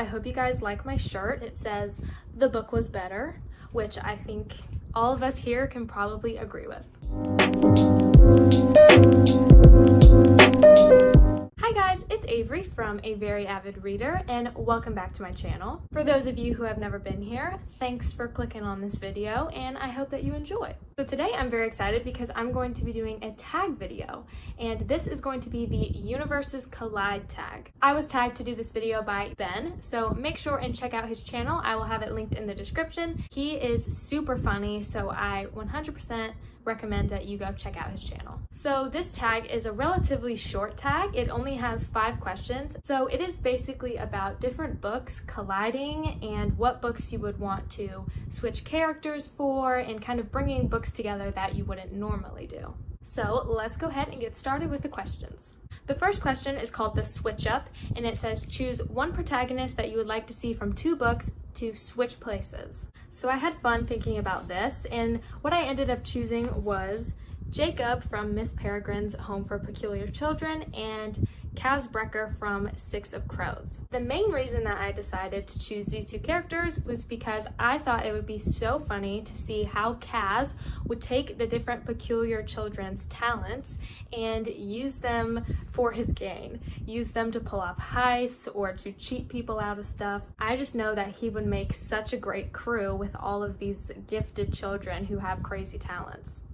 I hope you guys like my shirt. It says, "The book was better," which I think all of us here can probably agree with. Hi guys, it's Avery from A Very Avid Reader, and welcome back to my channel. For those of you who have never been here, thanks for clicking on this video, and I hope that you enjoy. So today I'm very excited because I'm going to be doing a tag video, and this is going to be the Universes Collide tag. I was tagged to do this video by Ben, so make sure and check out his channel. I will have it linked in the description. He is super funny, so I 100% recommend that you go check out his channel. So this tag is a relatively short tag. It only has 5 questions. So it is basically about different books colliding and what books you would want to switch characters for and kind of bringing books together that you wouldn't normally do. So let's go ahead and get started with the questions. The first question is called the switch up, and it says choose one protagonist that you would like to see from 2 books to switch places. So I had fun thinking about this, and what I ended up choosing was Jacob from Miss Peregrine's Home for Peculiar Children and Kaz Brecker from Six of Crows. The main reason that I decided to choose these 2 characters was because I thought it would be so funny to see how Kaz would take the different peculiar children's talents and use them for his gain. Use them to pull off heists or to cheat people out of stuff. I just know that he would make such a great crew with all of these gifted children who have crazy talents.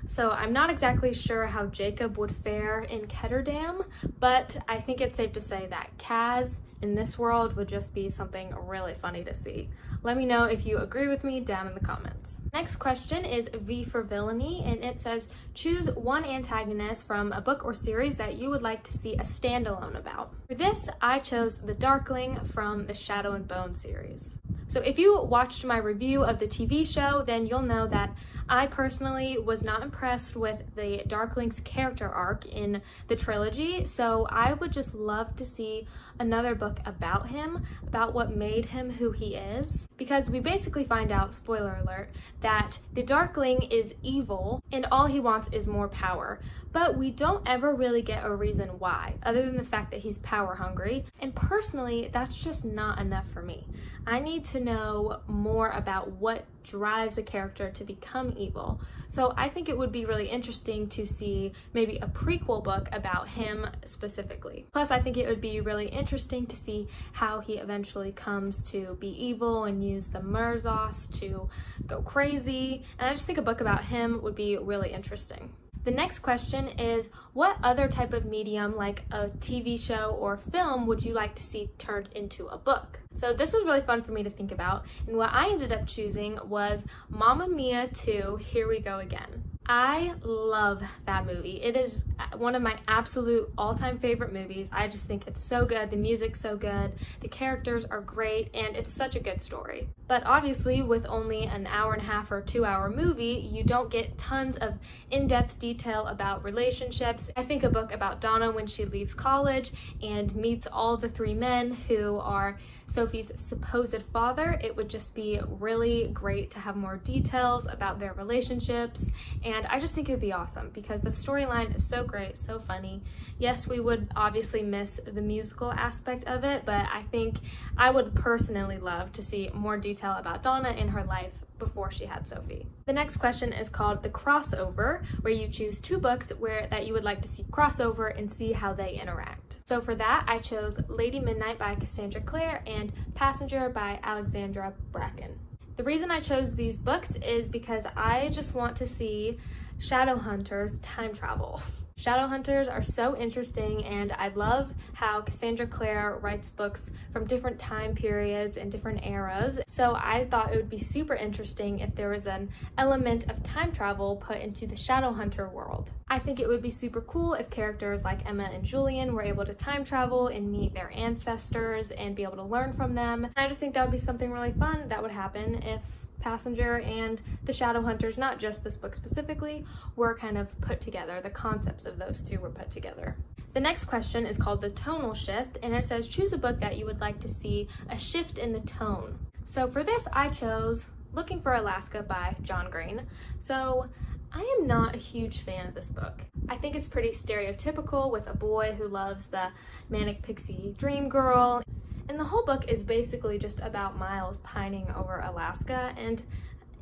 So I'm not exactly sure how Jacob would fare in Ketterdam, but I think it's safe to say that Kaz in this world would just be something really funny to see. Let me know if you agree with me down in the comments. Next question is V for Villainy, and it says choose one antagonist from a book or series that you would like to see a standalone about. For this, I chose the Darkling from the Shadow and Bone series. So if you watched my review of the TV show, then you'll know that I personally was not impressed with the Darkling's character arc in the trilogy, so I would just love to see another book about him, about what made him who he is, because we basically find out, spoiler alert, that the Darkling is evil and all he wants is more power, but we don't ever really get a reason why, other than the fact that he's power hungry, and personally, that's just not enough for me. I need to know more about what drives a character to become evil. So I think it would be really interesting to see maybe a prequel book about him specifically. Plus, I think it would be really interesting to see how he eventually comes to be evil and use the Merzos to go crazy. And I just think a book about him would be really interesting. The next question is, what other type of medium, like a TV show or film, would you like to see turned into a book? So this was really fun for me to think about, and what I ended up choosing was Mamma Mia 2, Here We Go Again. I love that movie. It is one of my absolute all-time favorite movies. I just think it's so good, the music's so good, the characters are great, and it's such a good story. But obviously, with only an hour and a half or 2-hour movie, you don't get tons of in-depth detail about relationships. I think a book about Donna when she leaves college and meets all the 3 men who are Sophie's supposed father, it would just be really great to have more details about their relationships, and I just think it would be awesome because the storyline is so great, so funny. Yes, we would obviously miss the musical aspect of it, but I think I would personally love to see more detail about Donna in her life before she had Sophie. The next question is called the crossover, where you choose 2 books that you would like to see crossover and see how they interact. So for that, I chose Lady Midnight by Cassandra Clare and Passenger by Alexandra Bracken. The reason I chose these books is because I just want to see Shadowhunters time travel. Shadowhunters are so interesting, and I love how Cassandra Clare writes books from different time periods and different eras. So I thought it would be super interesting if there was an element of time travel put into the Shadowhunter world. I think it would be super cool if characters like Emma and Julian were able to time travel and meet their ancestors and be able to learn from them. I just think that would be something really fun that would happen if Passenger and the Shadowhunters, not just this book specifically, were kind of put together. The concepts of those 2 were put together. The next question is called the tonal shift, and it says choose a book that you would like to see a shift in the tone. So for this, I chose Looking for Alaska by John Green. So I am not a huge fan of this book. I think it's pretty stereotypical with a boy who loves the manic pixie dream girl. And the whole book is basically just about Miles pining over Alaska, and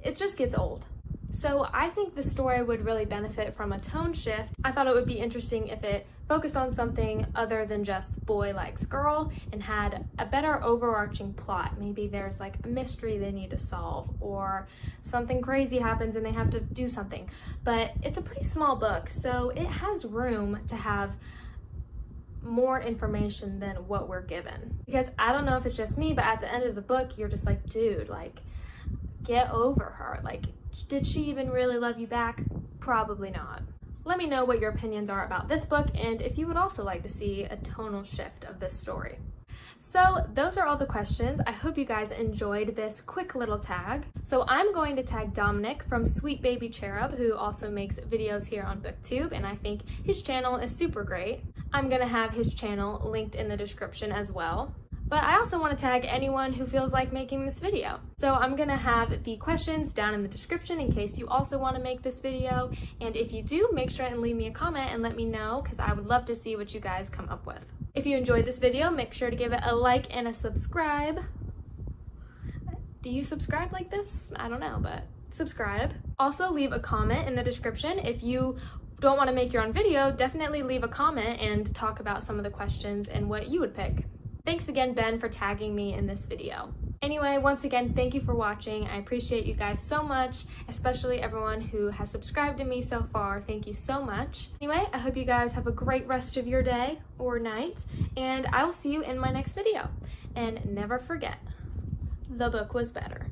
it just gets old. So I think the story would really benefit from a tone shift. I thought it would be interesting if it focused on something other than just boy likes girl and had a better overarching plot. Maybe there's like a mystery they need to solve, or something crazy happens and they have to do something. But it's a pretty small book, so it has room to have more information than what we're given. Because I don't know if it's just me, but at the end of the book, you're just like, dude, like, get over her. Like, did she even really love you back? Probably not. Let me know what your opinions are about this book, and if you would also like to see a tonal shift of this story. So those are all the questions. I hope you guys enjoyed this quick little tag. So I'm going to tag Dominic from sweetbabycherub, who also makes videos here on BookTube, and I think his channel is super great. I'm gonna have his channel linked in the description as well. But I also want to tag anyone who feels like making this video. So I'm gonna have the questions down in the description in case you also want to make this video. And if you do, make sure and leave me a comment and let me know, because I would love to see what you guys come up with. If you enjoyed this video, make sure to give it a like and a subscribe. Do you subscribe like this? I don't know, but subscribe. Also, leave a comment in the description. If you don't want to make your own video, definitely leave a comment and talk about some of the questions and what you would pick. Thanks again, Ben, for tagging me in this video. Anyway, once again, thank you for watching. I appreciate you guys so much, especially everyone who has subscribed to me so far. Thank you so much. Anyway, I hope you guys have a great rest of your day or night, and I will see you in my next video. And never forget, the book was better.